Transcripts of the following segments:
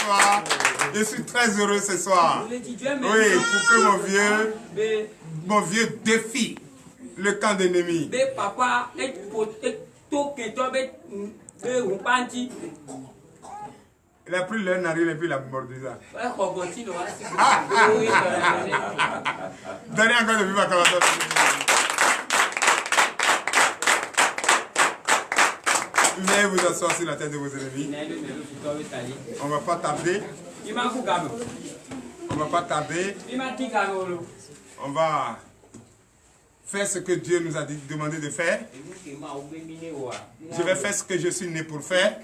soir. Je suis très heureux ce soir. Oui, pour que mon vieux défie le camp d'ennemi. Il a pris leur narine et puis il a mordu ça. Donnez encore de vivre à Kawasan. Venez vous asseoir sur la tête de vos ennemis. On va pas tarder. On va pas tarder. On va faire ce que Dieu nous a demandé de faire. Je vais faire ce que je suis né pour faire.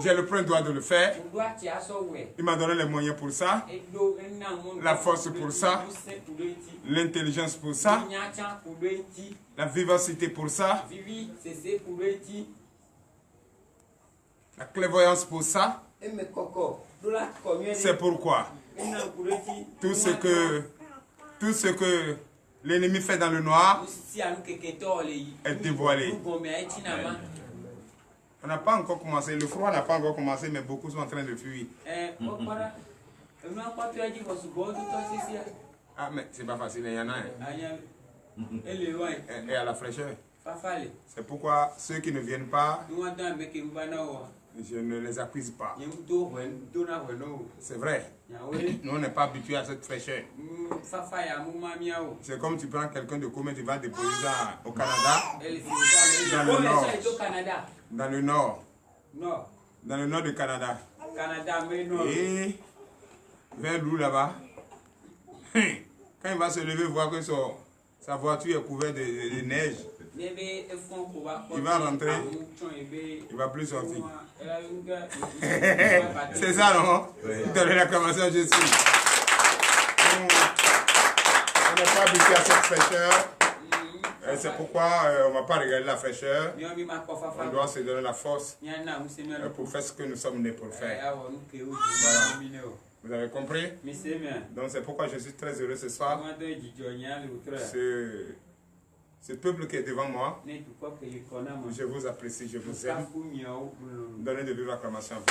J'ai le plein droit de le faire. Il m'a donné les moyens pour ça. La force pour ça. L'intelligence pour ça. La vivacité pour ça. La clairvoyance pour ça. C'est pourquoi tout ce que l'ennemi fait dans le noir est dévoilé. On n'a pas encore commencé, le froid n'a pas encore commencé, mais beaucoup sont en train de fuir. Ah, mais c'est pas facile, il y en a un. Et à la fraîcheur. C'est pourquoi ceux qui ne viennent pas, je ne les accuse pas. C'est vrai. Nous, on n'est pas habitués à cette fraîcheur. C'est comme tu prends quelqu'un de commun, tu vas déposer ça au Canada, dans le nord. Dans le nord. Dans le nord du Canada. Et vers l'eau là-bas. Quand il va se lever, voir que sa voiture est couverte de neige. Il va rentrer, il ne va plus sortir. C'est ça, non? Dans l'acclamation, je suis. On n'est pas habitué à cette fraîcheur. C'est pourquoi on ne va pas regarder la fraîcheur. On doit se donner la force pour faire ce que nous sommes nés pour faire. Voilà. Vous avez compris? Donc c'est pourquoi je suis très heureux ce soir. Ce peuple qui est devant moi, je vous apprécie, je vous aime. Donnez de vives acclamations à vous.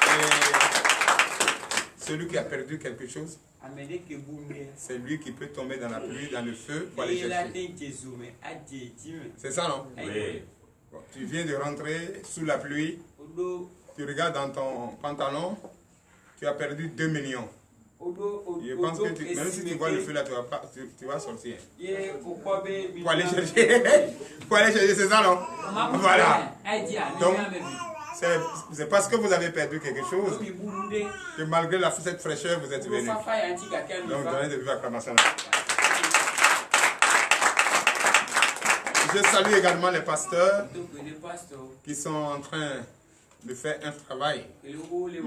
Et celui qui a perdu quelque chose, c'est lui qui peut tomber dans la pluie, dans le feu pour aller chercher. C'est ça, non? Oui. Bon, tu viens de rentrer sous la pluie, tu regardes dans ton pantalon, tu as perdu 2 millions. Je pense que même si tu vois le feu là, tu vas sortir. Pour aller chercher. Pour aller chercher, c'est ça, non? Voilà. Donc, c'est parce que vous avez perdu quelque chose que malgré cette fraîcheur, vous êtes venu. Donc, donnez de vives acclamations. Je salue également les pasteurs qui sont en train de faire un travail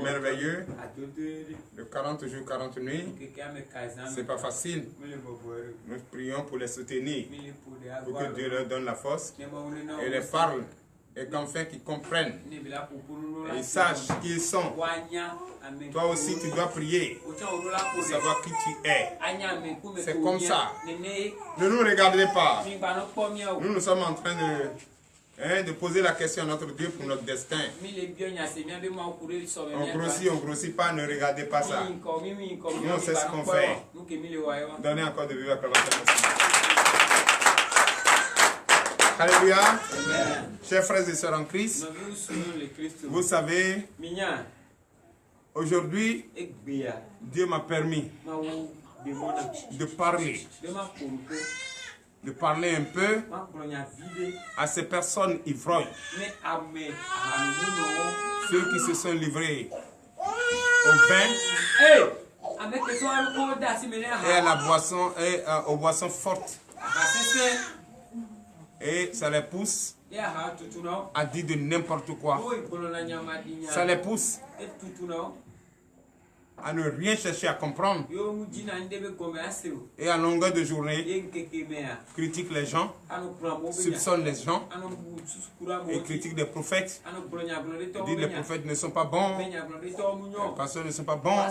merveilleux de 40 jours, 40 nuits. C'est pas facile. Nous prions pour les soutenir, pour que Dieu leur donne la force et les parle, et qu'enfin qu'ils comprennent et ils sachent qui ils sont. Toi aussi, tu dois prier pour savoir qui tu es. C'est comme ça. Ne nous regardez pas. Nous sommes en train de poser la question à notre Dieu pour notre destin. On grossit pas, ne regardez pas ça. Nous, on sait ce qu'on fait. Donnez encore de vives acclamations. Alléluia. Chers frères et sœurs en Christ, vous savez, aujourd'hui, Dieu m'a permis de parler un peu à ces personnes ivrognes, ceux qui se sont livrés au vin et à la boisson et aux boissons fortes. Et ça les pousse à dire de n'importe quoi. Ça les pousse à ne rien chercher à comprendre. Et à longueur de journée, critique les gens, soupçonne les gens, et critique les prophètes. Dit les prophètes ne sont pas bons, les pasteurs ne sont pas bons,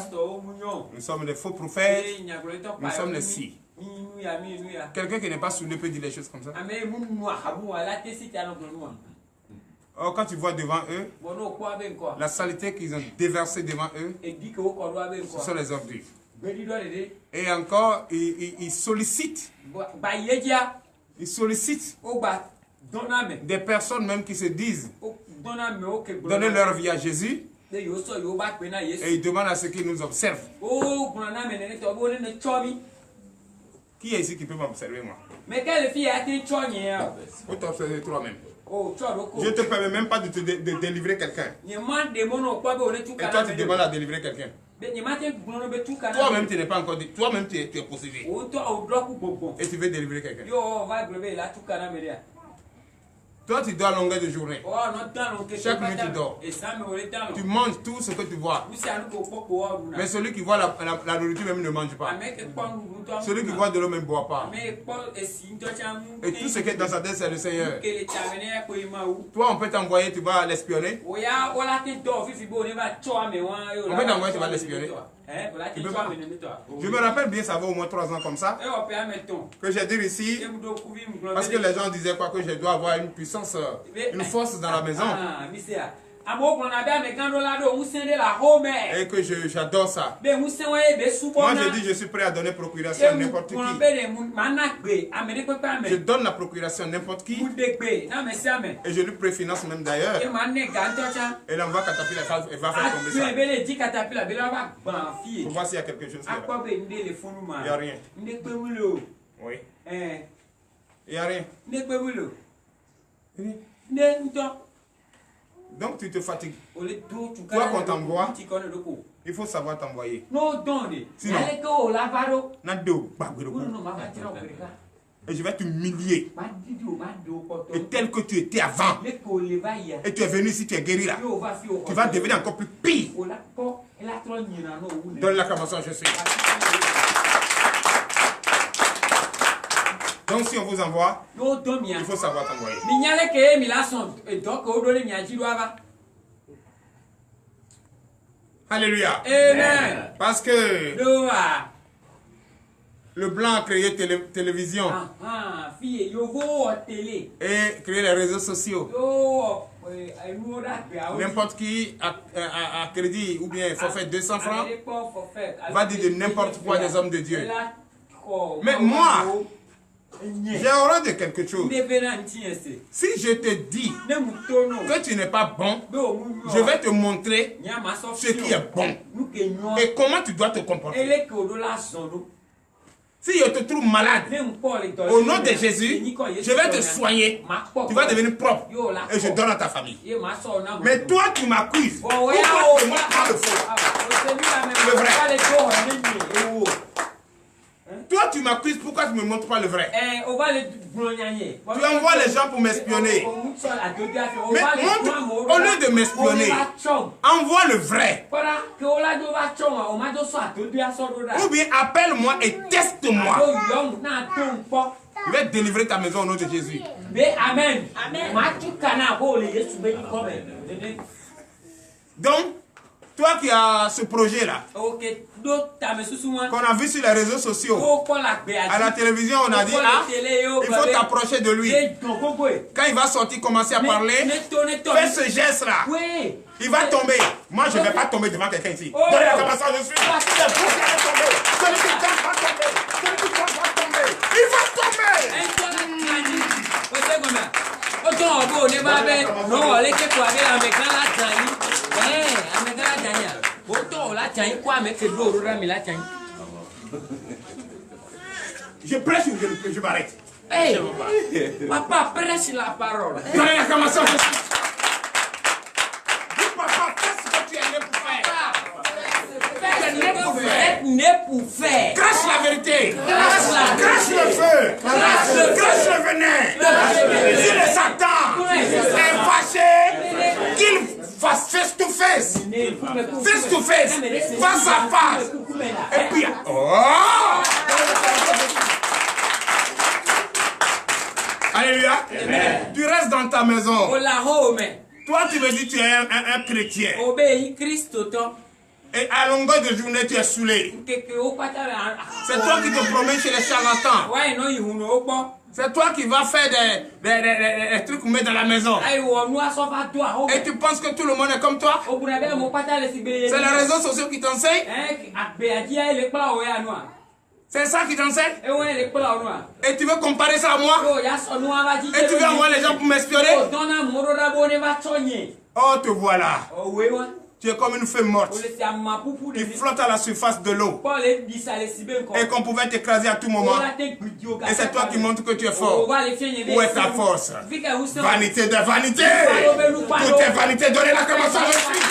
nous sommes des faux prophètes, nous sommes les si. Quelqu'un qui n'est pas saoulé peut dire les choses comme ça. Oh, quand tu vois devant eux, la saleté qu'ils ont déversée devant eux, ce sont les ordures. Et encore, ils sollicitent. Ils sollicitent des personnes même qui se disent donner leur vie à Jésus. Et ils demandent à ce qu'ils nous observent. Qui est ici qui peut m'observer, moi? Faut t'observer toi-même. Je ne te permets même pas de délivrer quelqu'un. Et toi, tu demandes à délivrer quelqu'un. Toi-même, tu n'es pas encore... Toi-même, tu es possédé. Et tu veux délivrer quelqu'un. Toi, tu dors à longueur de journée. Chaque nuit, tu dors. Tu manges tout ce que tu vois. Mais celui qui voit la nourriture même ne mange pas. Celui qui voit de l'eau même ne boit pas. Et tout ce qui est dans sa tête, c'est le Seigneur. Toi, on peut t'envoyer, tu vas l'espionner. On peut t'envoyer, tu vas l'espionner. Je me rappelle bien, ça va au moins 3 ans comme ça, que j'ai dit ici, parce que les gens disaient quoi, que je dois avoir une puissance, une force dans la maison. Et que j'adore ça. Moi je dis je suis prêt à donner procuration à n'importe qui. Je donne la procuration à n'importe qui. Et je lui préfinance même d'ailleurs. Et là on va catapiller et va faire tomber ça. Pour voir s'il y a quelque chose qui est là. Il n'y a rien. Oui. Il n'y a rien. Donc tu te fatigues. Toi qu'on t'envoie, il faut savoir t'envoyer. Sinon, et je vais t'humilier. Et tel que tu étais avant. Et tu es venu ici, tu es guéri là. Tu vas devenir encore plus pire. Donne l'acclamation, je suis. Donc si on vous envoie, il faut savoir t'envoyer. Alléluia. Amen. Parce que le blanc a créé télévision et créé les réseaux sociaux. N'importe qui a crédit ou bien forfait 200 francs va dire de n'importe quoi des hommes de Dieu. Mais moi, j'ai horreur de quelque chose. Si je te dis que tu n'es pas bon, je vais te montrer ce qui est bon et comment tu dois te comporter. Si je te trouve malade, au nom de Jésus, je vais te soigner. Tu vas devenir propre et je donne à ta famille. Mais toi, tu m'accuses. Pourquoi tu ne montres pas le faux? Le vrai. Toi, tu m'accuses, pourquoi tu ne me montres pas le vrai? Tu envoies les gens pour m'espionner. Mais montre, au lieu de m'espionner, envoie le vrai. Ou bien appelle-moi et teste-moi. Je vais délivrer ta maison au nom de Jésus. Amen. Donc, toi qui as ce projet-là, qu'on a vu sur les réseaux sociaux, à la télévision, on a dit, ah, il faut t'approcher de lui. Quand il va sortir, commencer à parler, fais ce geste-là. Il va tomber. Moi, je ne vais pas tomber devant quelqu'un ici. Donnez la capacité, je suis. C'est vous qui allez tomber. Celui qui tombe va tomber. Celui qui tombe va tomber. Il va tomber. Je prêche ou je m'arrête? Hey, papa, prêche la parole. Donnez l'acclamation. Dis papa, fais ce que tu es né pour faire. Être né pour faire. Crache la vérité. Crache le feu. Crache le venin. Si le Satan est fâché, qu'il fasse face to face. Face to face. Face à face. Et puis, oh! Alléluia. Amen. Tu restes dans ta maison. Toi, tu me dis que tu es un chrétien. Et à longueur de journée, tu es saoulé. C'est toi qui te promènes chez les charlatans. C'est toi qui vas faire des trucs qu'on met dans la maison. Et tu penses que tout le monde est comme toi? C'est les réseaux sociaux qui t'enseignent? C'est ça qui t'enseigne? Et tu veux comparer ça à moi? Et tu veux envoyer les gens pour m'espionner? Oh, te voilà. Tu es comme une feuille morte qui flotte à la surface de l'eau et qu'on pouvait t'écraser à tout moment. Et c'est toi qui montres que tu es fort. Où est ta force? Vanité de vanité. Tout est vanité. Donnez la commençant, je suis.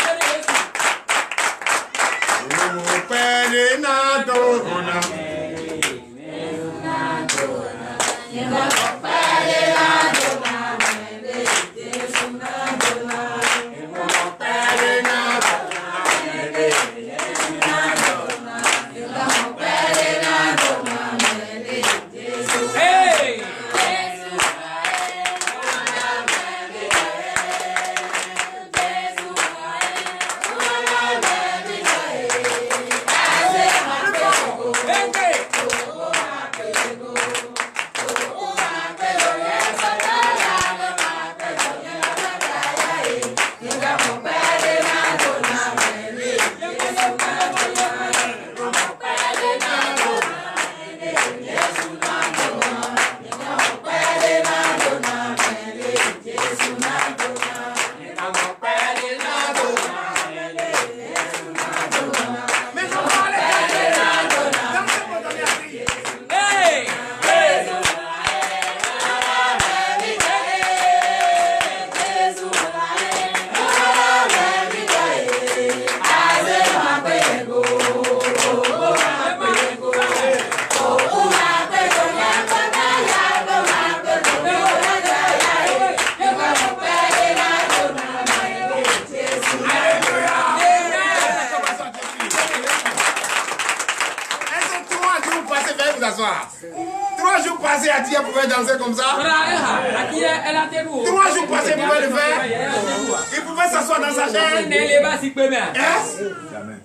s'asseoir. 3 jours passés, Atia pouvait danser comme ça. 3 jours passés, il pouvait le faire. Il pouvait s'asseoir dans sa chaise. Jamais.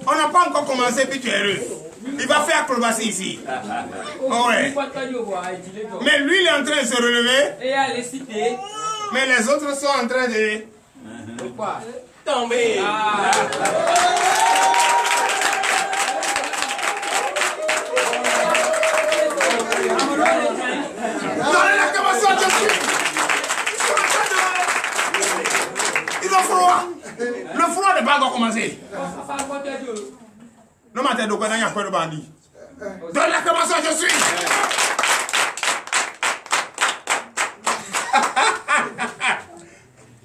On n'a pas encore commencé, puis tu es heureux. Il va faire acrobatie ici. Oh ouais. Mais lui, il est en train de se relever. Mais les autres sont en train de tomber. Donnez l'acclamation à Jésus. Ils ont froid. Le froid n'est pas encore commencé. Le matin, donc, on a un peu de bandit. Donne l'acclamation à Jésus.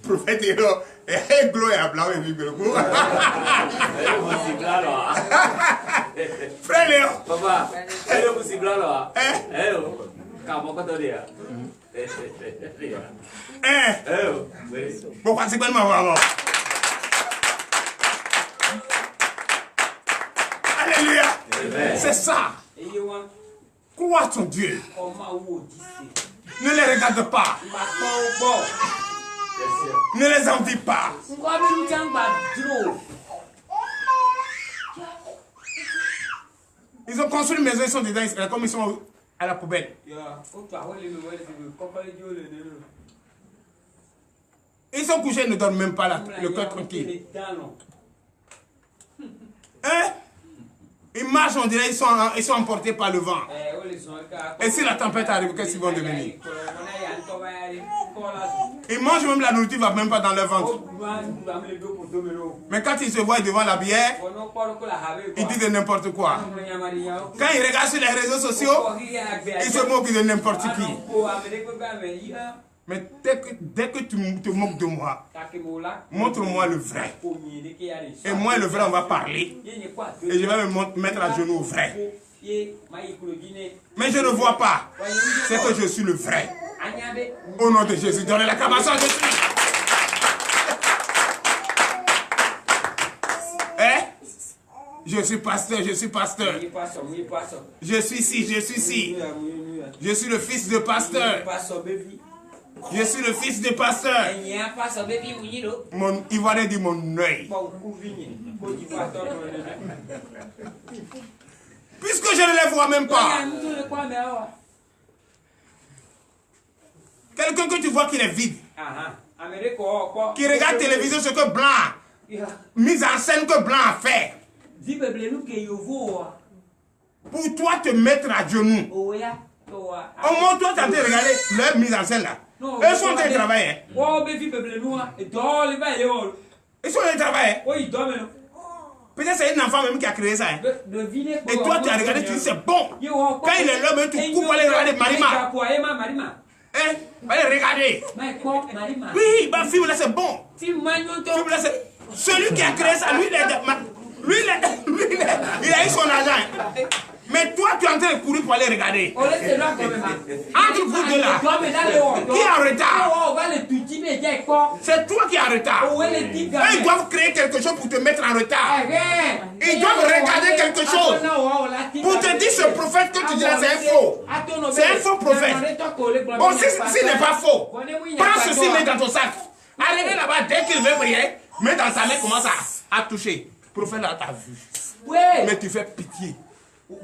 Prophète Héro, et gloire à blanc et vive le coup. Frère Léo. Papa, hello, vous êtes là. Hello. Comment tu vas dire? Hello. Pourquoi c'est pas le moment? Alléluia. C'est ça. Crois ton Dieu. Ne les regarde pas. Ne les envie pas. Ils ont construit une maison, ils sont dedans, comme ils sont à la poubelle. Ils sont couchés, ils ne dorment même pas le cœur tranquille. Hein? Ils marchent, on dirait, ils sont emportés par le vent. Et si la tempête arrive, qu'est-ce qu'ils vont devenir? Ils mangent même la nourriture, ne va même pas dans leur ventre. Mais quand ils se voient devant la bière, ils disent de n'importe quoi. Quand ils regardent sur les réseaux sociaux, ils se moquent de n'importe qui. Mais dès que tu te moques de moi, montre-moi le vrai. Et moi et le vrai, on va parler. Et je vais me mettre à genoux au vrai. Mais je ne vois pas. C'est que je suis le vrai. Au nom de Jésus, donnez l'acclamation à Jésus. Hein? Je suis pasteur, je suis pasteur. Je suis ci, je suis ci. Je suis le fils de pasteur. Je suis le fils de pasteur. Mon Ivoirien dit mon œil. Puisque je ne les vois même pas. Quelqu'un que tu vois qu'il est vide. Qui regarde la télévision ce que Blanc, mise en scène que Blanc a fait. Pour toi te mettre à genoux. Au moins toi tu as regardé leur mise en scène là. Eux sont en train de travailler. Ils sont en train de travailler. Peut-être c'est une enfant même qui a créé ça. Hein. Et toi tu as regardé, tu dis c'est bon. Quand il est là, tu coupes, allez regarder Marima. Hein? Allez regarder. Oui, bah film là c'est bon. Film là c'est... Celui qui a créé ça, lui il a eu son argent. Mais toi, tu es en train de courir pour aller regarder. Entre vous deux là, qui est en retard? C'est toi qui es en retard. Ils doivent créer quelque chose pour te mettre en retard. Ils doivent regarder quelque chose pour te dire ce prophète que tu dis là, c'est un faux. C'est un faux prophète. Bon, si n'est pas faux, prends ceci, mets dans ton sac. Arrivez là-bas, dès qu'il veut prier, mets dans sa main, commence à toucher. Le prophète là t'a vu. Mais tu fais pitié.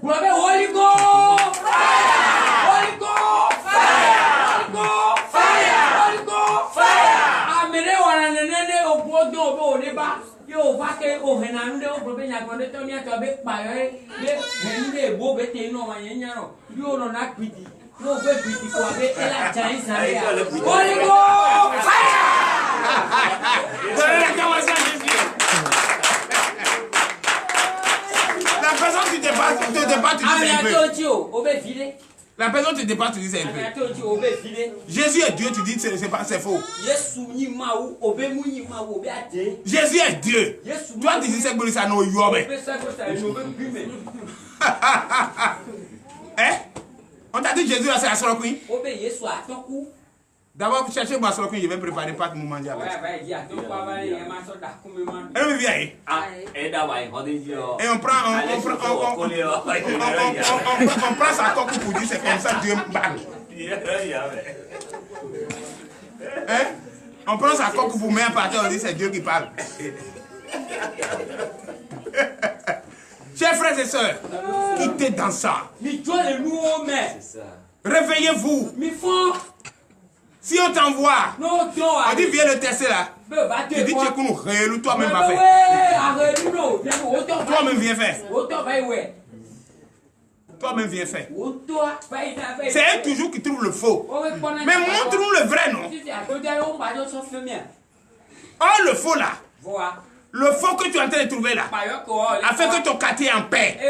Holy Ghost! Fire! Holy Ghost! Fire! Holy Ghost! Fire! Holy Ghost! Fire! Amere wana nene obodo obo odeba. Yo vake o henande o probe nyakonde to nya to be payo le hende bo be te no ma yenya no. Yo no na piti. No be piti ko abe ela chai sare. Holy Ghost! Fire! La personne qui te débat, tu dis c'est un peu. La personne qui te débat, tu dis c'est un peu. Jésus est Dieu, tu dis c'est faux. Jésus est Dieu. Toi tu dis c'est que ça n'a pas. Hein? On t'a dit Jésus là c'est la seule queen. D'abord, cherchez ma soeur, je vais préparer pas de manger avec. Elle me vient. Et on prend sa coque pour dire c'est comme ça Dieu me parle. Hein? On prend sa coque pour mettre par terre, on dit c'est Dieu qui parle. Chers frères et sœurs, quittez dans ça. Réveillez-vous. Si on t'envoie, on dit viens le tester là. Tu dis tu es qu'on réel, toi-même va faire. Toi-même viens faire. Toi-même viens faire. C'est elle toujours qui trouve le faux. Mais montre-nous le vrai, non? Oh, le faux là. Le faux que tu es en train de trouver là. Afin que ton quartier est en paix.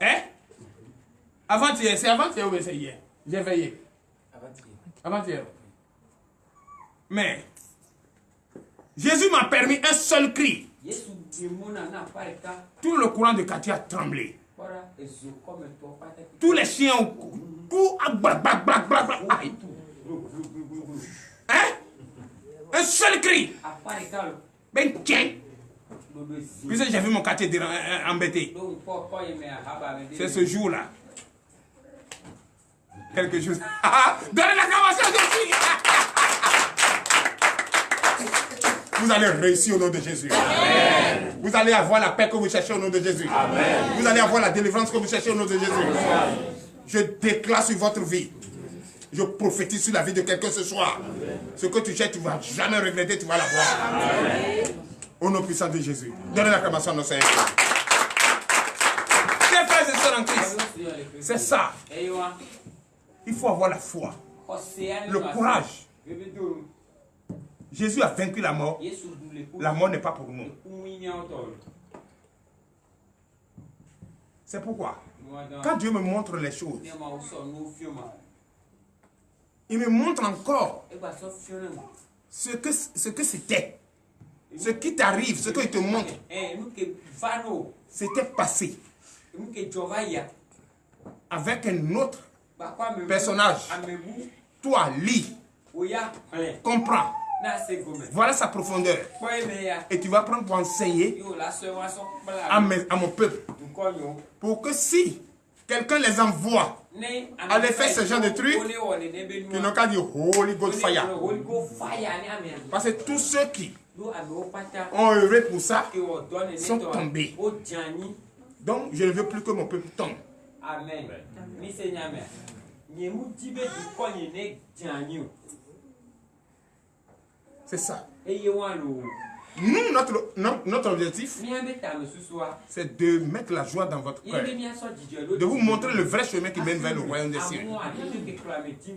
Hein? Avant-hier, c'est avant-hier ou c'est hier? J'ai veillé. Avant-hier. Mais Jésus m'a permis un seul cri. Tout le courant de quartier a tremblé. Tous les chiens ont tout hein? Un seul cri. Ben tiens. Puisque j'ai vu mon quartier embêté. C'est ce jour-là. Quelque chose. Donnez l'acclamation de Jésus. Vous allez réussir au nom de Jésus. Amen. Vous allez avoir la paix que vous cherchez au nom de Jésus. Amen. Vous allez avoir la délivrance que vous cherchez au nom de Jésus. Amen. Je déclare sur votre vie. Je prophétise sur la vie de quelqu'un ce soir. Amen. Ce que tu cherches, tu ne vas jamais regretter, tu vas l'avoir. Au nom puissant de Jésus. Donnez l'acclamation à nos Seigneur. Chers frères et sœurs en Christ, c'est ça. Il faut avoir la foi, le courage. Jésus a vaincu la mort. La mort n'est pas pour nous. C'est pourquoi Quand Dieu me montre les choses, il me montre encore ce que c'était. Ce qui t'arrive, ce qu'il te montre, c'était passé. Avec un autre personnage. Toi, lis, comprends. Voilà sa profondeur. Et tu vas prendre pour enseigner à mon peuple. Pour que si quelqu'un les envoie à aller faire ce genre de trucs, qu'ils n'ont qu'à dire Holy Ghost Fire. Parce que tous ceux qui ont œuvré pour ça sont tombés. Donc je ne veux plus que mon peuple tombe. Amen. C'est ça. Nous, notre objectif, c'est de mettre la joie dans votre cœur. De vous montrer le vrai chemin qui mène vers le royaume des cieux.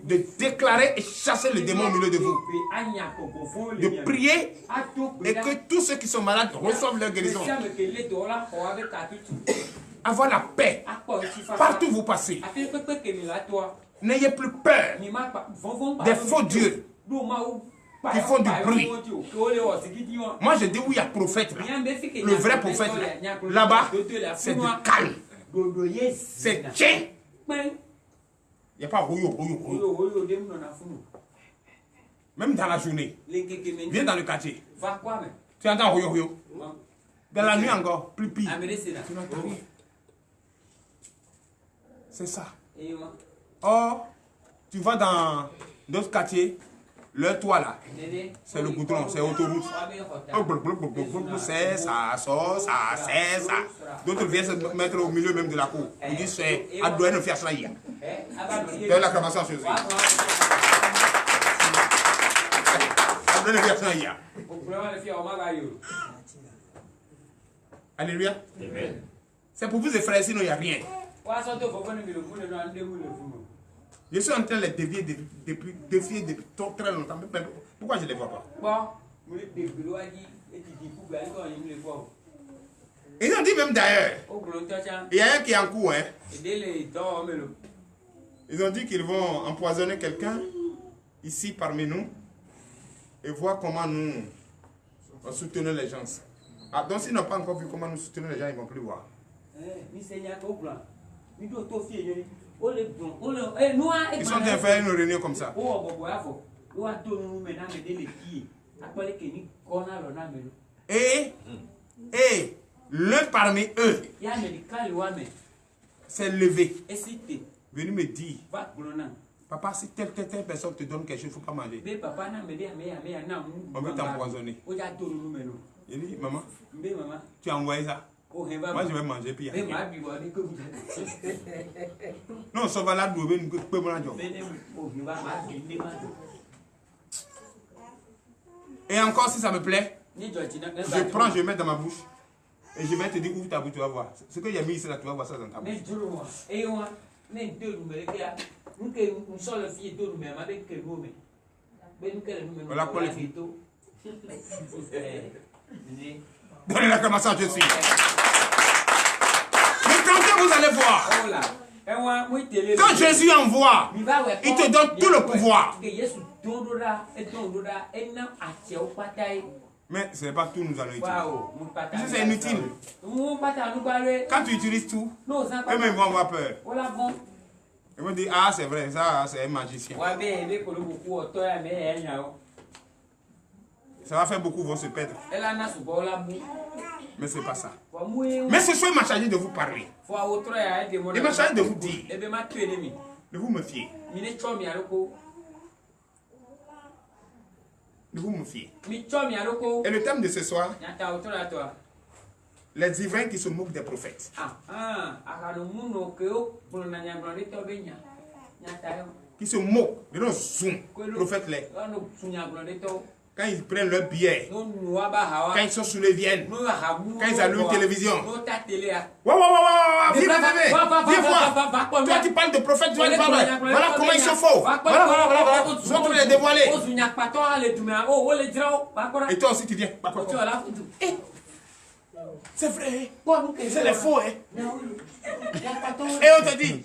De déclarer et chasser le démon au milieu de vous. De prier et que tous ceux qui sont malades reçoivent leur guérison. Avoir la paix partout où vous passez. N'ayez plus peur des faux dieux qui font du bruit. Moi je dis où il y a prophète là. Le vrai prophète là-bas, c'est du calme. C'est tien. Il n'y a pas rouillot. Même dans la journée. Viens dans le quartier. Tu entends rouillot. Dans la nuit encore, plus pire. Tu n'entends rien. C'est ça. Or, tu vas dans d'autres quartiers. Le toit là, c'est le goudron, c'est l'autoroute. C'est ça, ça. D'autres viennent se mettre au milieu même de la cour. Ils disent c'est Adoué ne faire ça hier. Donne l'acclamation à Jésus. Adoué ne faire ça hier. Alléluia. C'est pour vous effrayer, sinon il n'y a rien. Je suis en train de les défier depuis très longtemps. Pourquoi je ne les vois pas? Ils ont dit même d'ailleurs. Il y a un qui est en cours. Hein. Ils ont dit qu'ils vont empoisonner quelqu'un ici parmi nous et voir comment nous soutenons les gens. Ah, donc s'ils n'ont pas encore vu comment nous soutenons les gens, ils ne vont plus voir. Ils sont en train de faire une réunion comme ça. Et l'un parmi eux s'est levé, venu me dire, papa, si telle personne te donne quelque chose, il ne faut pas manger. On veut t'empoisonner. Il dit, maman, tu as envoyé ça? Moi je vais manger puis non, ça va là d'où peut me et encore si ça me plaît, je prends, je mets dans ma bouche et je vais te dire ouvre ta bouche, tu vas voir. Ce que j'ai mis ici là, tu vas voir ça dans ta bouche. Voilà quoi les filles. Donnez l'acclamation à Jésus. Mais quand vous allez voir, quand Jésus envoie, il te donne tout le pouvoir. Mais ce n'est pas tout nous allons utiliser. C'est inutile. Quand tu utilises tout, eux-mêmes vont avoir peur. Ils vont dire, ah c'est vrai, ça c'est un magicien. Ça va faire beaucoup, vont se perdre. Mais c'est pas ça. Mais ce soir, il m'a chargé de vous parler. Il m'a chargé de vous dire. De vous me fier. De vous me fier. Et le thème de ce soir, les divins qui se moquent des prophètes. Qui se moquent de nos prophètes là. Quand ils prennent leur billet, quand ils sont sous les viennes, quand ils allument la télévision. Viens voir. Toi qui parles de prophètes, tu vas les parler. Voilà comment ils sont faux. Voilà. Ils sont en train de les dévoiler. Et toi aussi tu viens. C'est vrai. C'est les faux. Hein. Et on te dit,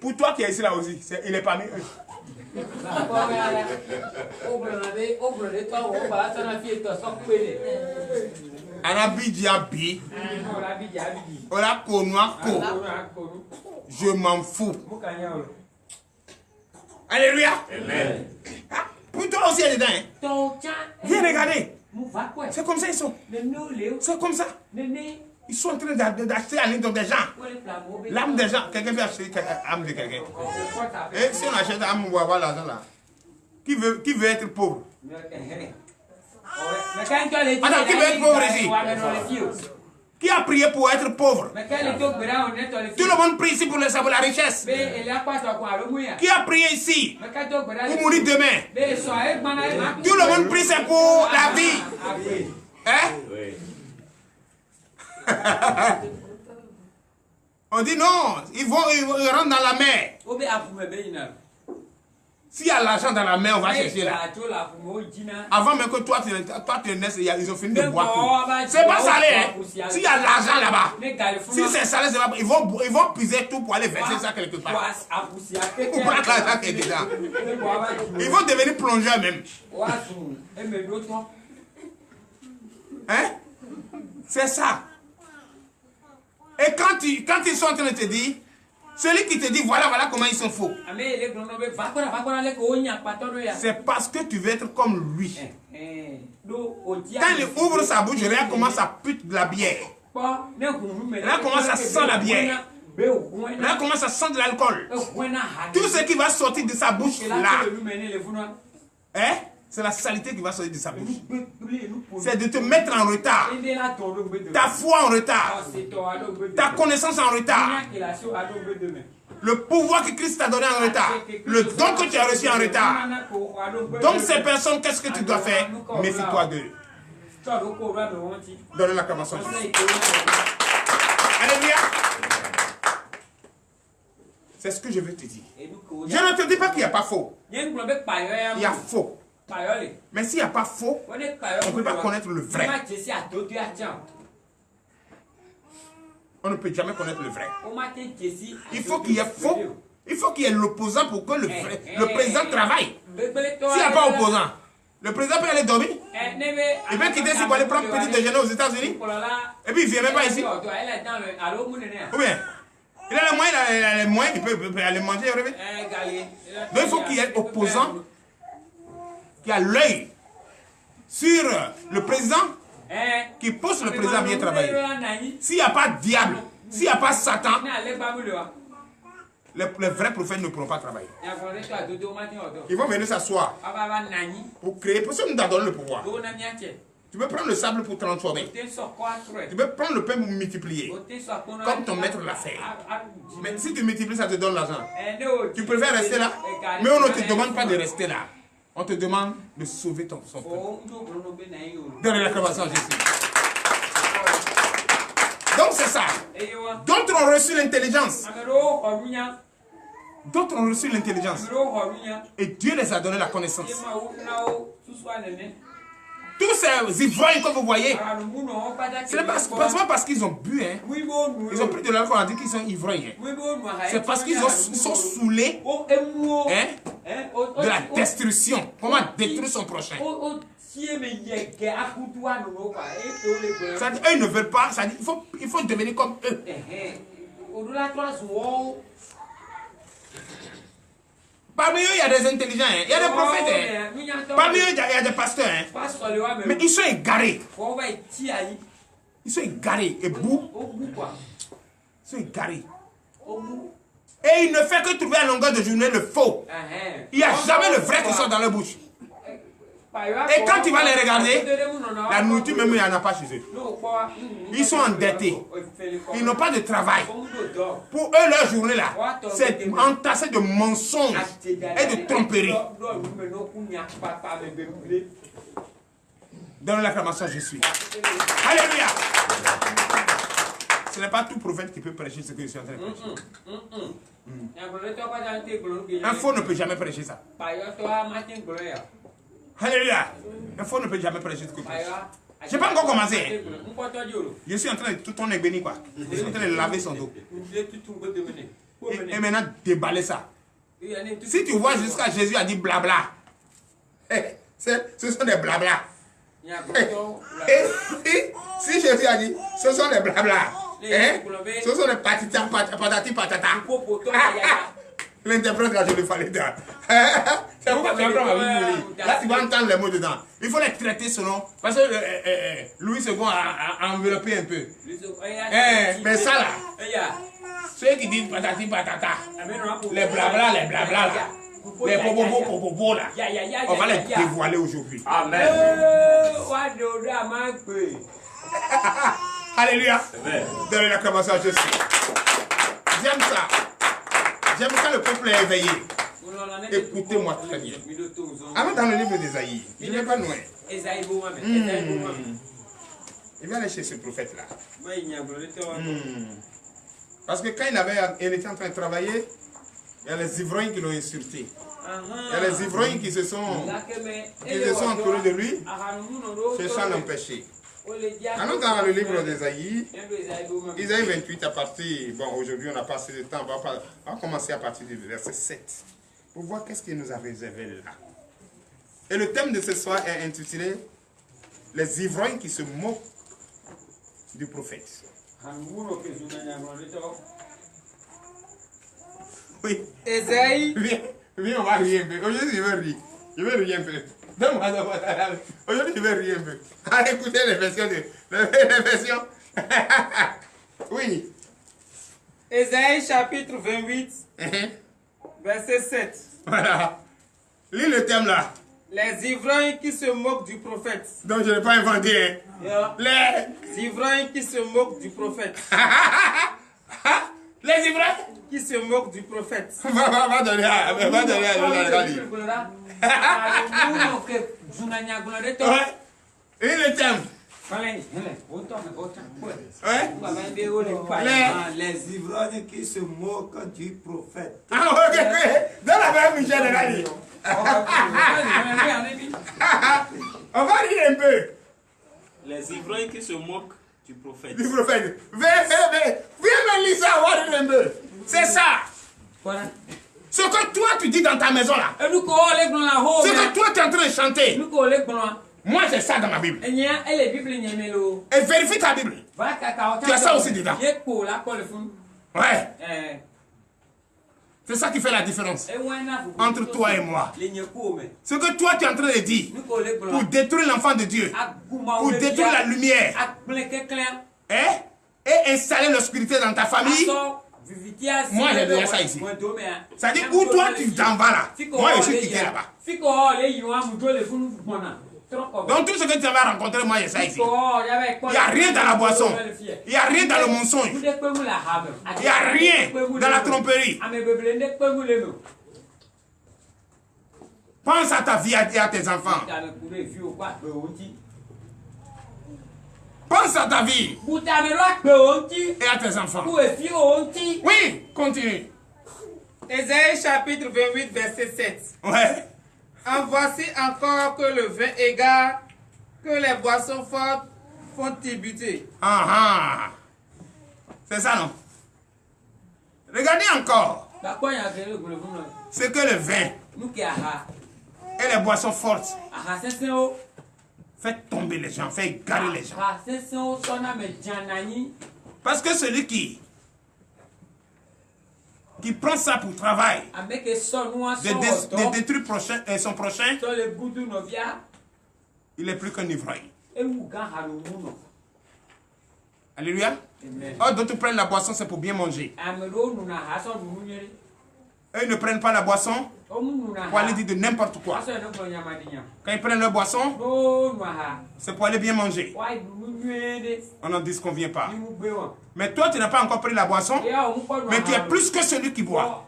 pour toi qui es ici là aussi, il est parmi eux. Anabidjabi. Ola Konoako. Je m'en fous. Alléluia. Amen. Ah, pour toi aussi, elle est dedans. Hein? Viens regarder. C'est comme ça ils sont. C'est comme ça. Ils sont en train d'acheter la ligne des gens. L'âme des gens. Quelqu'un veut acheter l'âme de quelqu'un. Et si on achète l'âme, on va avoir l'argent là. Qui veut être pauvre? Attends, qui veut être pauvre ici? Qui a prié pour être pauvre? Tout le monde prie ici pour la richesse. Qui a prié ici pour mourir demain? Tout le monde prie, c'est pour la vie. Hein? On dit non, ils rentrent dans la mer. S'il y a l'argent dans la main, on va chercher là. Avant même que toi tu naisses, ils ont fini de boire tout. C'est pas salé, hein. S'il y a l'argent là-bas, si c'est salé, ils vont puiser tout pour aller verser ça quelque part. Pour prendre l'argent qui est dedans. Ils vont devenir plongeurs même. Hein? C'est ça. Et quand ils sont en train de te dire, celui qui te dit voilà comment ils sont faux. C'est parce que tu veux être comme lui. Quand il ouvre sa bouche, regarde comment ça pute de la bière. Regarde comment ça sent la bière. Regarde comment ça sent de l'alcool. Tout ce qui va sortir de sa bouche là, hein? C'est la saleté qui va sortir de sa bouche. C'est de te mettre en retard. Ta foi en retard. Ta connaissance en retard. Le pouvoir que Christ t'a donné en retard. Le don que tu as reçu en retard. Donc ces personnes, qu'est-ce que tu dois faire? Méfie-toi d'eux. Donne l'acclamation. Alléluia. C'est ce que je veux te dire. Je ne te dis pas qu'il n'y a pas faux. Il y a faux. Mais s'il n'y a pas faux, on ne peut pas connaître le vrai. On ne peut jamais connaître le vrai. Il faut qu'il y ait faux. Il faut qu'il y ait l'opposant pour que le président travaille. S'il n'y a pas opposant, le président peut aller dormir. Il peut quitter ici pour aller prendre petit déjeuner aux États-Unis. Et puis il ne vient même pas ici. Ou bien, il a les moyens, il peut aller manger et revenir. Donc il faut qu'il y ait opposant qui a l'œil sur le président, qui pousse le président à bien travailler. S'il n'y a pas de diable, s'il n'y a pas Satan, les vrais prophètes ne pourront pas travailler. Ils vont venir s'asseoir pour créer, parce que nous t'avons donné le pouvoir. Tu peux prendre le sable pour transformer. Tu peux prendre le pain pour multiplier, comme ton maître l'a fait. Mais si tu multiplies, ça te donne l'argent. Tu préfères rester là, mais on ne te demande pas de rester là. On te demande de sauver son peuple. Donne l'acclamation à Jésus. Donc c'est ça. D'autres ont reçu l'intelligence. D'autres ont reçu l'intelligence. Et Dieu les a donné la connaissance. Tous ces ivrognes que vous voyez, ce n'est pas parce qu'ils ont bu, hein. Ils ont pris de l'alcool, on a dit qu'ils sont ivrognes. C'est parce qu'ils sont saoulés, hein, de la destruction. Comment détruire son prochain. Ça dit, eux ne veulent pas, ça dit, il faut devenir comme eux. Parmi eux, il y a des intelligents, hein. Il y a des prophètes. Hein. Parmi eux, il y a des pasteurs. Hein. Mais ils sont égarés. Ils sont égarés. Et bout. Ils sont égarés. Et il ne fait que trouver à longueur de journée le faux. Il n'y a jamais le vrai qui sort dans leur bouche. Et quand tu vas les regarder, la nourriture même, il n'y en a pas chez eux. Ils sont endettés. Ils n'ont pas de travail. Pour eux, leur journée là, c'est entassé de mensonges et de tromperies. Donne l'acclamation, je suis. Alléluia. Ce n'est pas tout prophète qui peut prêcher ce que je suis en train de prêcher. Un faux ne peut jamais prêcher ça. Alléluia. Un faux ne peut jamais prêcher ce que tu prêches. Je n'ai pas encore commencé. Je suis en train de tout ton béni quoi. Je suis en train de laver son dos. Et maintenant déballer ça. Si tu vois jusqu'à Jésus a dit blabla. Ce sont des blabla. Et si Jésus a dit ce sont des blabla. Ce sont des patati patata. L'interprète là, je le fallait dedans. C'est pourquoi tu apprends ma Bible. Là, tu vas entendre les mots dedans. Il faut les traiter selon. Parce que Louis II a enveloppé un peu. Mais ça là, ceux qui disent patati patata, les blabla là, les popopo là, on va les dévoiler aujourd'hui. Amen. Alléluia. Donnez l'acclamation à Jésus. J'aime ça. J'aime quand le peuple est éveillé. Écoutez-moi très bien. Avant dans le livre d'Ésaïe, je ne vais pas loin. Il va aller chez ce prophète-là. Parce que quand il était en train de travailler, il y a les ivrognes qui l'ont insulté. Il y a les ivrognes qui se sont entourés de lui, cherchant à l'empêcher. Allons dans le livre d'Ésaïe, Ésaïe 28 à partir, bon aujourd'hui on n'a pas assez de temps, on va commencer à partir du verset 7 pour voir qu'est-ce qu'il nous a réservé là. Et le thème de ce soir est intitulé les ivrognes qui se moquent du prophète. Oui. Ésaïe. Viens, on va rire un peu. Aujourd'hui je veux rire. Je vais rire un peu. Aujourd'hui, je vais rire un peu. Allez écouter les versions. Les versions. Oui. Ésaïe chapitre 28, verset 7. Voilà. Lis le thème là. Les ivrognes qui se moquent du prophète. Donc je n'ai pas inventé. Hein. Les ivrognes qui se moquent du prophète. Les ivrognes qui se moquent du prophète. Va donner à Et le thème. Les ivrognes qui se moquent du prophète. Ah, ok. Dans la même Michel de la vie. On va rire un peu. Les ivrognes qui se moquent du prophète. Du prophète. Viens me lire ça, on va rire un peu. C'est ça. Ce que toi tu dis dans ta maison là. Ce que toi tu es en train de chanter. Moi j'ai ça dans ma Bible. Et vérifie ta Bible. Tu as ça aussi dedans. Ouais. C'est ça qui fait la différence entre toi et moi. Ce que toi tu es en train de dire pour détruire l'enfant de Dieu, pour détruire la lumière, et installer l'obscurité dans ta famille. Moi j'ai déjà ça ici. C'est-à-dire où toi tu t'en vas là, moi je suis quitté là-bas. Donc tout ce que tu vas rencontrer, moi j'ai ça ici. Il n'y a rien dans la boisson. Il n'y a rien dans le mensonge. Il n'y a rien dans la tromperie. Pense à ta vie et à tes enfants. Pense à ta vie et à tes enfants. Oui, continue. Ésaïe chapitre 28, verset 7. Ouais. En voici encore que le vin égare, que les boissons fortes font tributer. C'est ça, non? Regardez encore. C'est que le vin et les boissons fortes fait tomber les gens, fait égarer les gens. Parce que celui qui prend ça pour travail, de détruire son prochain, il est plus qu'un ivrogne. Alléluia. Or, d'autres prennent la boisson, c'est pour bien manger. Eux, ils ne prennent pas la boisson pour aller dire de n'importe quoi. Quand ils prennent leur boisson, c'est pour aller bien manger. On n'en disconvient pas. Mais toi, tu n'as pas encore pris la boisson, mais tu es plus que celui qui boit.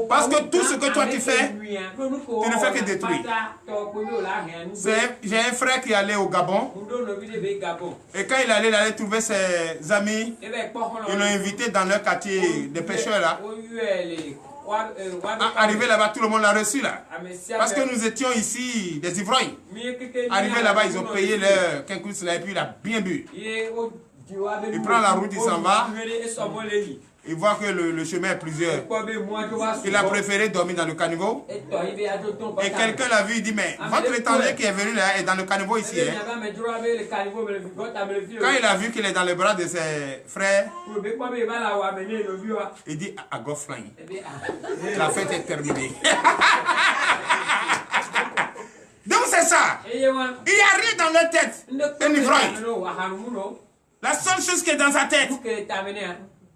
Parce que tout ce que toi tu fais, tu ne fais que détruire. J'ai un frère qui allait au Gabon, et quand il allait trouver ses amis, ils l'ont invité dans leur quartier de pêcheurs là. Arrivé là-bas, tout le monde l'a reçu là. Parce que nous étions ici des ivrognes. Arrivé là-bas, ils ont payé leur quinquus là et puis il a bien bu. Il prend la route, il s'en va. Il voit que le chemin est plusieurs. Il a préféré dormir dans le caniveau. Et quelqu'un l'a vu, il dit, mais votre étranger qui est venu là est dans le caniveau ici. Hein? Quand il a vu qu'il est dans les bras de ses frères, il dit, I go flying. La fête est terminée. Donc c'est ça. Il n'y a rien dans leur tête. Un ivrogne. La seule chose qui est dans sa tête,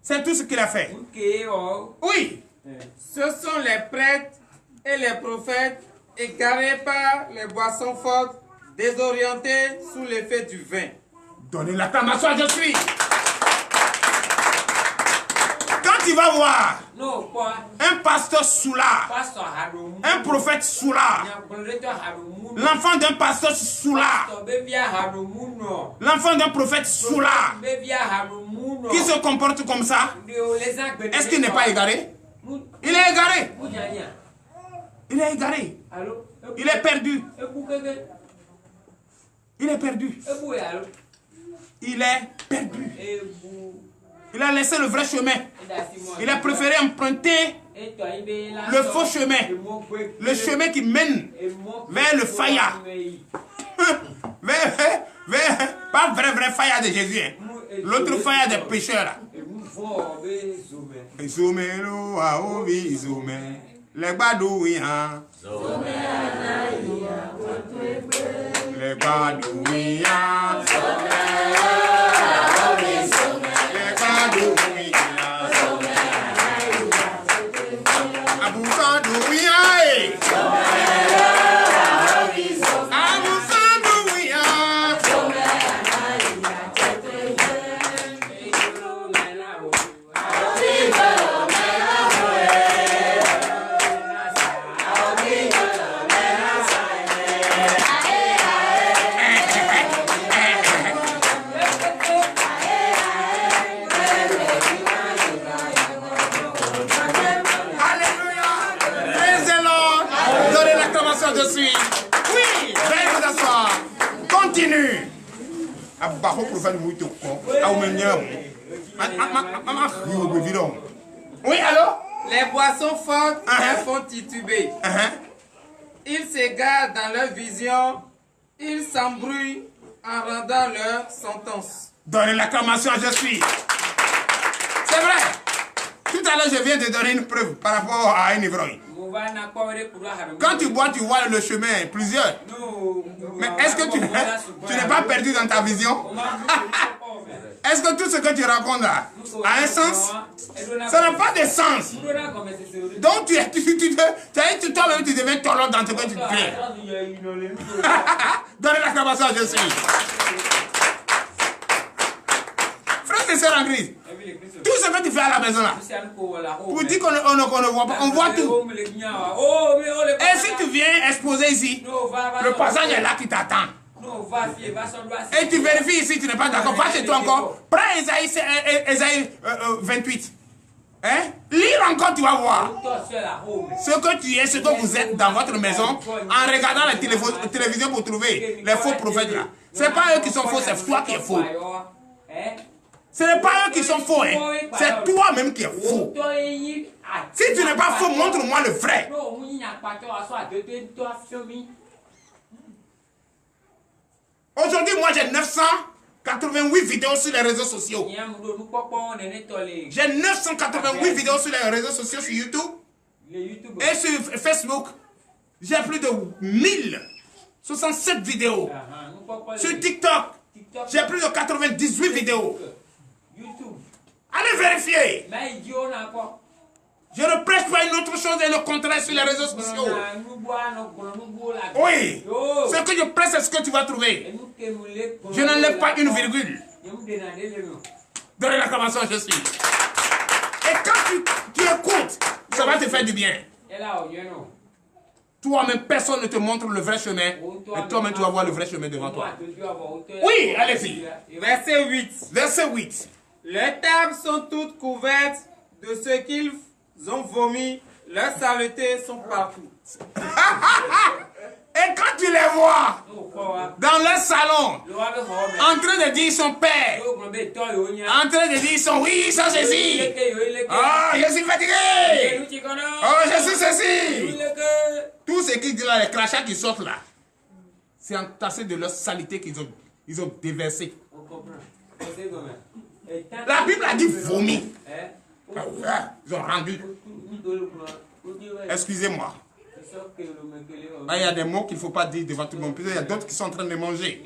c'est tout ce qu'il a fait. Oui. Ce sont les prêtres et les prophètes égarés par les boissons fortes, désorientés sous l'effet du vin. Donnez l'acclamation à je suis. Quand tu vas voir un pasteur soulard, un prophète soulard, l'enfant d'un pasteur soulard, l'enfant d'un prophète soulard, qui se comporte comme ça, est-ce qu'il n'est pas égaré? Il est égaré. Il est égaré. Il est perdu. Il est perdu. Il est perdu. Il a laissé le vrai chemin. Il a préféré emprunter le faux chemin. Le chemin qui mène vers le faya. Pas vrai faya de Jésus. Hein. L'autre faya des pécheurs. Là. Les badouiens. Les badouiens. Oui, alors? Les boissons fortes les font tituber. Ils s'égarent dans leur vision. Ils s'embrouillent en rendant leur sentence. Donnez l'acclamation à je suis. C'est vrai. Tout à l'heure, je viens de donner une preuve par rapport à un ivrogne. Quand tu bois, tu vois le chemin, plusieurs. Mais est-ce que tu n'es pas perdu dans ta vision? Est-ce que tout ce que tu racontes là a un sens? Ça n'a pas de sens. Donc toi-même tu deviens tolo dans ce que tu fais. Donnez l'acclamation à Jésus. Frères et sœurs en Christ, tout ce que tu fais à la maison là, pour dire qu'on ne voit pas, on voit tout. Et si tu viens exposer ici, le passage est là qui t'attend. Et tu vérifies ici, tu n'es pas d'accord, va chez toi encore. Prends Esaïe 28. Hein? Lire encore, tu vas voir. Ce que tu es, ce que vous êtes dans votre maison, en regardant la télévision pour trouver les faux prophètes là. Ce n'est pas eux qui sont faux, c'est toi qui es faux. Ce n'est pas eux qui sont faux, hein. C'est toi-même qui es faux. Si tu n'es pas faux, montre-moi le vrai. Aujourd'hui, moi j'ai 988 vidéos sur les réseaux sociaux. J'ai 988 vidéos sur les réseaux sociaux sur YouTube. Et sur Facebook, j'ai plus de 1067 vidéos. Sur TikTok, j'ai plus de 98 vidéos. Allez vérifier. Je ne prêche pas une autre chose et le contraire sur les réseaux sociaux. Oui. Ce que je prêche, c'est ce que tu vas trouver. Je n'enlève pas une virgule. Donnez l'acclamation à Jésus. Et quand tu écoutes, ça va te faire du bien. Toi-même, personne ne te montre le vrai chemin. Et toi-même, tu vas voir le vrai chemin devant toi. Oui, allez-y. Verset 8. Verset 8. Les tables sont toutes couvertes de ce qu'ils ont vomi Leurs saletés sont partout. Et quand tu les vois dans leur salon, en train de dire son père, en train de dire son oui, ça ceci. Oh, je suis fatigué. Oh, je suis ceci. Tout ce qui dit là, les crachats qui sortent là, c'est entassé de leur saleté qu'ils ont déversé. La Bible a dit vomi. Ils ont rendu. Excusez-moi. Il y a des mots qu'il ne faut pas dire devant tout le monde. Il y a d'autres qui sont en train de manger.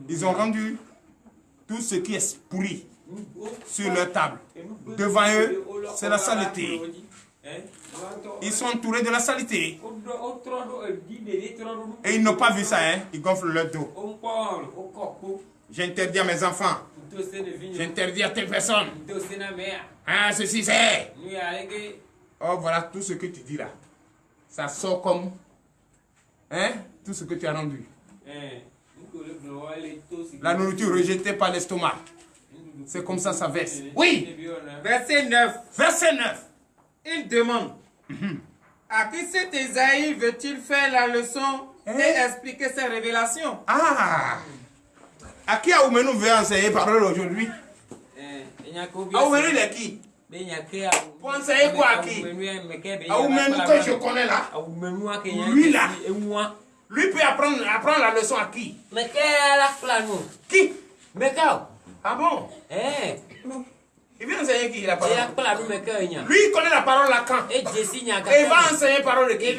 Ils ont rendu tout ce qui est pourri sur leur table. Devant eux, c'est la saleté. Ils sont entourés de la saleté. Et ils n'ont pas vu ça, hein? Ils gonflent leur dos. J'interdis à mes enfants. J'interdis à telle personne. Ah, ceci c'est. Oh, voilà tout ce que tu dis là. Ça sort comme. Hein? Tout ce que tu as rendu. La nourriture rejetée par l'estomac. C'est comme ça verse. Oui! Verset 9. Verset 9. Il demande. À qui cet Esaïe veut-il faire la leçon et expliquer ses révélations? Ah! À qui Aoumenu veut enseigner parole aujourd'hui? Aoumenu il est qui? Pour enseigner quoi à qui? Aoumenu que je connais là. Lui là. Lui peut apprendre la leçon à qui? Qui? Ah bon? Il vient enseigner qui la parole? Lui il connaît la parole là quand? Et il va enseigner la parole de qui?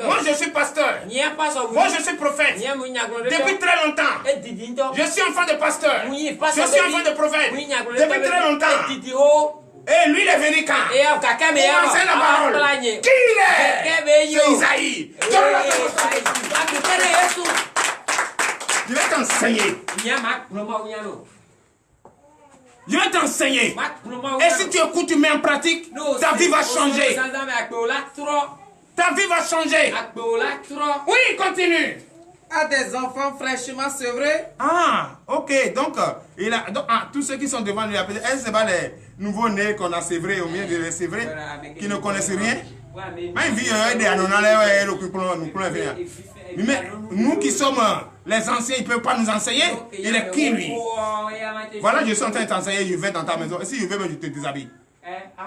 Moi je suis pasteur. Moi je suis prophète. Depuis très longtemps. Je suis enfant de pasteur. Je suis enfant de prophète. Depuis très longtemps. Et lui il est venu quand? Pour enseigner la parole. Qui il est? C'est Isaïe. Je vais t'enseigner. Je vais t'enseigner. Et si tu écoutes, tu mets en pratique, ta vie va changer. Ta vie va changer. Oui, continue. À des enfants fraîchement sevrés. Ah, ok. Donc, tous ceux qui sont devant lui, est-ce que ce pas les nouveaux-nés qu'on a sévrés au milieu de les sévrés, qui ne connaissent rien? Mais nous qui sommes les anciens, ils ne peuvent pas nous enseigner. Il est qui lui? Voilà, je suis en train de t'enseigner, je vais dans ta maison. Et si je veux, je te déshabille.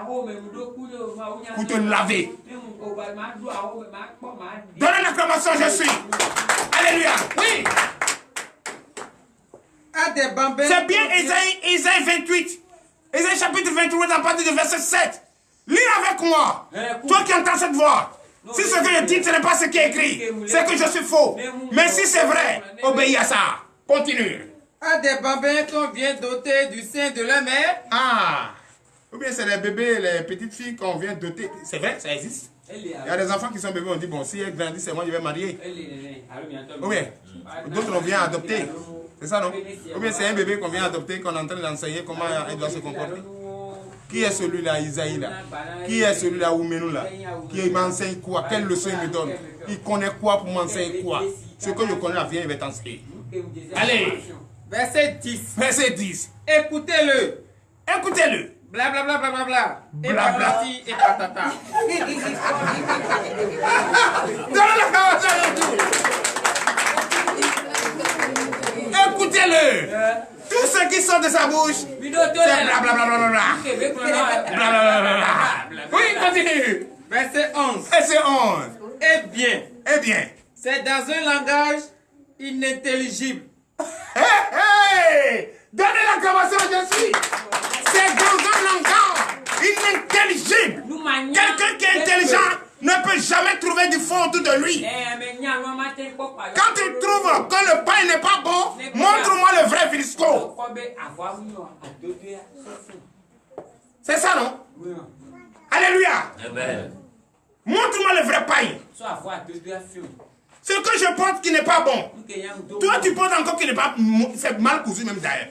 Pour te laver. Donnez l'acclamation, je suis. Alléluia. Oui. C'est bien Ésaïe 28. Ésaïe chapitre 28, à partir du verset 7. Lis avec moi. Toi qui entends cette voix. Si ce que je dis, ce n'est pas ce qui est écrit, c'est que je suis faux. Mais si c'est vrai, obéis à ça. Continue. À des bambins qu'on vient doter du sein de leur mère. Ah. Ou bien c'est les bébés, les petites filles qu'on vient doter. C'est vrai, ça existe. Il y a des enfants qui sont bébés, on dit, bon, si elles grandissent, c'est moi, je vais marier. Ou bien, d'autres on vient adopter. C'est ça, non? Ou bien c'est un bébé qu'on vient adopter, qu'on est en train d'enseigner comment il doit se comporter. Qui est celui-là, Isaïe là? Qui est celui-là, Oumenou là? Qui m'enseigne quoi? Quelle leçon il me donne? Il connaît quoi pour m'enseigner quoi? Ce que je connais là, viens, il va t'enseigner. Allez! Verset 10. Verset 10. Écoutez-le. Écoutez-le. Blablabla. Bla, bla, bla. Et Blabla. patati et patata. Écoutez-le. Tout ce qui sort de sa bouche, c'est blablabla. Oui, continue. Verset 11. Verset 11. Eh bien. Eh bien. C'est dans un langage inintelligible. Hey! Donnez l'acclamation, je suis. C'est dans un langage inintelligible. Quelqu'un qui est intelligent ne peut jamais trouver du fond autour de lui. Quand tu trouves que le pain n'est pas bon, montre-moi le vrai Filisco. C'est ça, non? Alléluia. Montre-moi le vrai pain. Ce que je pense qui n'est pas bon. Toi, tu penses encore qu'il n'est pas... C'est mal cousu même d'ailleurs.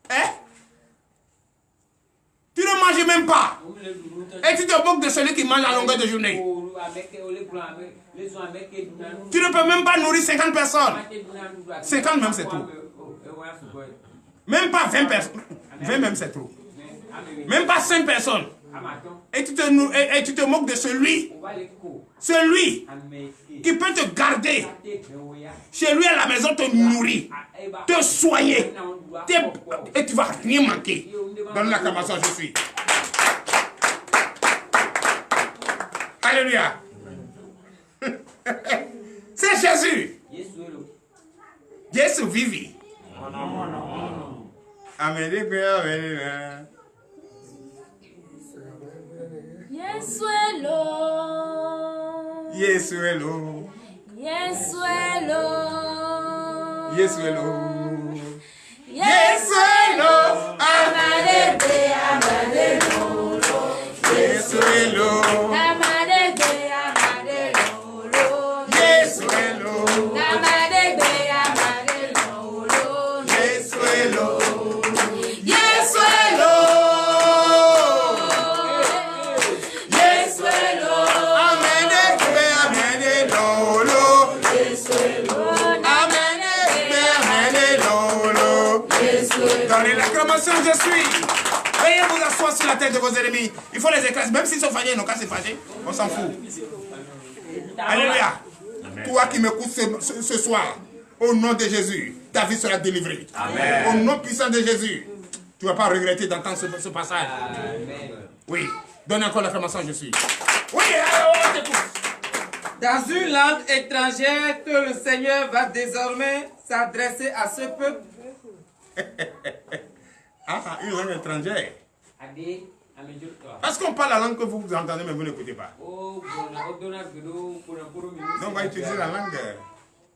Hein? Tu ne manges même pas. Et tu te moques de celui qui mange à longueur de journée. Tu ne peux même pas nourrir 50 personnes. 50 même c'est trop. Même pas 20 personnes. 20 même c'est trop. Même pas 5 personnes. Et tu te moques de celui qui peut te garder. Chez lui à la maison te nourrir, te soigner. Et tu ne vas rien manquer. Donne l'acclamation, je suis. Alléluia. C'est Jésus. Jésus vivi. Amen. Amen. Yesuelo. Yesuelo. Yesuelo. Yesuelo. Yesuelo. Amadede, amadelo. Yesuelo. Amadede, amadelo. Yesuelo. Amadede, amadelo. Yesuelo. Yesuelo. Donnez l'acclamation, je suis. Veuillez vous asseoir sur la tête de vos ennemis. Il faut les écraser. Même s'ils sont fâchés, ils n'ont qu'à se fâcher. On s'en fout. Alléluia. Toi qui m'écoutes ce soir, au nom de Jésus, ta vie sera délivrée. Amen. Au nom puissant de Jésus, tu ne vas pas regretter d'entendre ce passage. Amen. Oui. Donne encore l'acclamation, je suis. Oui, on t'écoute. Dans une langue étrangère que le Seigneur va désormais s'adresser à ce peuple. Ah, une langue étrangère. Parce qu'on parle la langue que vous entendez, mais vous n'écoutez pas. Donc on va utiliser la langue,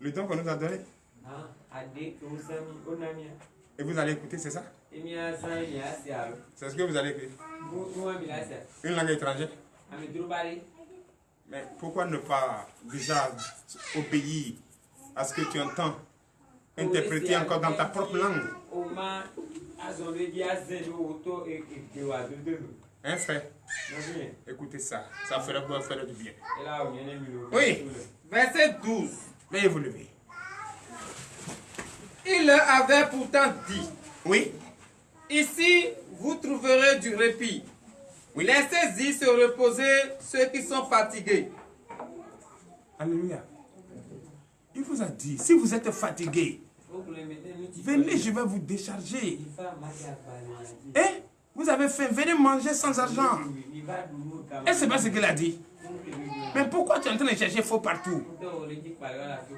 le don qu'on nous a donné. Et vous allez écouter, c'est ça? C'est ce que vous allez écouter. Une langue étrangère. Mais pourquoi ne pas déjà obéir à ce que tu entends, interpréter encore dans ta propre langue? Hein, frère? Écoutez ça, ça fera du bien. Oui. Verset 12. Veuillez vous lever. Il leur avait pourtant dit. Oui. Ici, vous trouverez du répit. Oui. Laissez-y se reposer ceux qui sont fatigués. Alléluia. Il vous a dit, si vous êtes fatigué, venez, je vais vous décharger. Eh? Vous avez faim, venez manger sans argent. Et c'est pas ce qu'il a dit. Mais pourquoi tu es en train de chercher faux partout?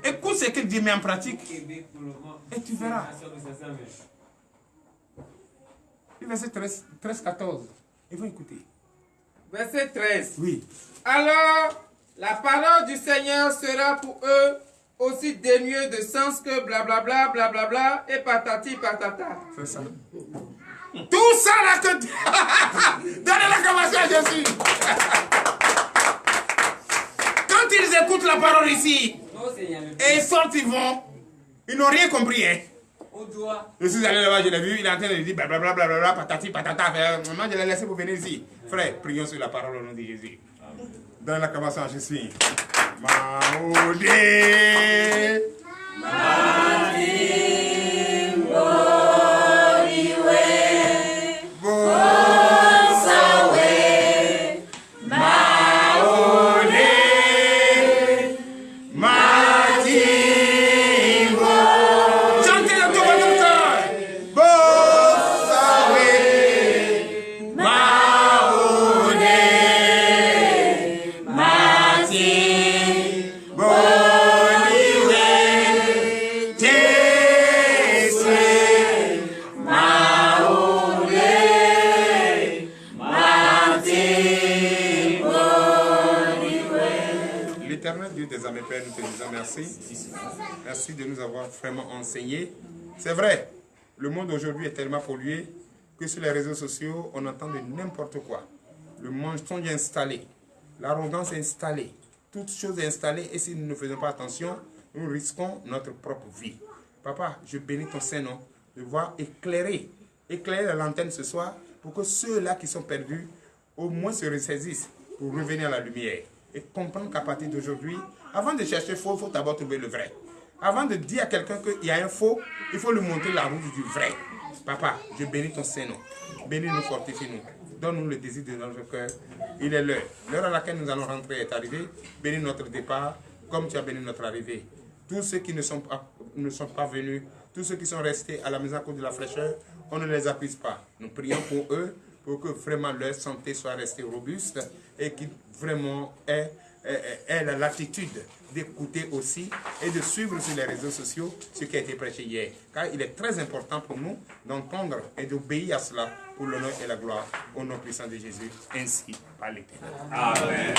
Écoute ce qu'il dit, mais en pratique. Et tu verras. Verset 13-14. Il faut écouter. Verset 13. Oui. Alors, la parole du Seigneur sera pour eux aussi dénuée de sens que blablabla, blablabla, et patati patata. C'est ça. Tout ça là que... Donnez l'acclamation à Jésus. Quand ils écoutent la parole ici, et ils sortent, ils n'ont rien compris. Hein. Je suis allé là-bas, je l'ai vu, il est en train de dire blablabla, blablabla, patati patata. Moi, je l'ai laissé pour venir ici. Frère, prions sur la parole au nom de Jésus. Donnez l'acclamation à Jésus. Maudé. Père, nous te disons merci. Merci de nous avoir vraiment enseigné. C'est vrai, le monde aujourd'hui est tellement pollué que sur les réseaux sociaux, on entend de n'importe quoi. Le mensonge est installé, l'arrogance est installée, toutes choses est installées et si nous ne faisons pas attention, nous risquons notre propre vie. Papa, je bénis ton Saint-Nom de voir éclairer la lanterne ce soir pour que ceux-là qui sont perdus au moins se ressaisissent pour revenir à la lumière et comprendre qu'à partir d'aujourd'hui, avant de chercher faux, il faut d'abord trouver le vrai. Avant de dire à quelqu'un qu'il y a un faux, il faut lui montrer la route du vrai. Papa, je bénis ton Saint-Nom. Bénis-nous, fortifie-nous. Donne-nous le désir de notre cœur. Il est l'heure. L'heure à laquelle nous allons rentrer est arrivée. Bénis notre départ comme tu as béni notre arrivée. Tous ceux qui ne sont pas venus, tous ceux qui sont restés à la maison à cause de la fraîcheur, on ne les accuse pas. Nous prions pour eux, pour que vraiment leur santé soit restée robuste et qu'ils vraiment aient l'attitude d'écouter aussi et de suivre sur les réseaux sociaux ce qui a été prêché hier. Car il est très important pour nous d'entendre et d'obéir à cela pour l'honneur et la gloire au nom puissant de Jésus, ainsi par l'Éternel. Amen.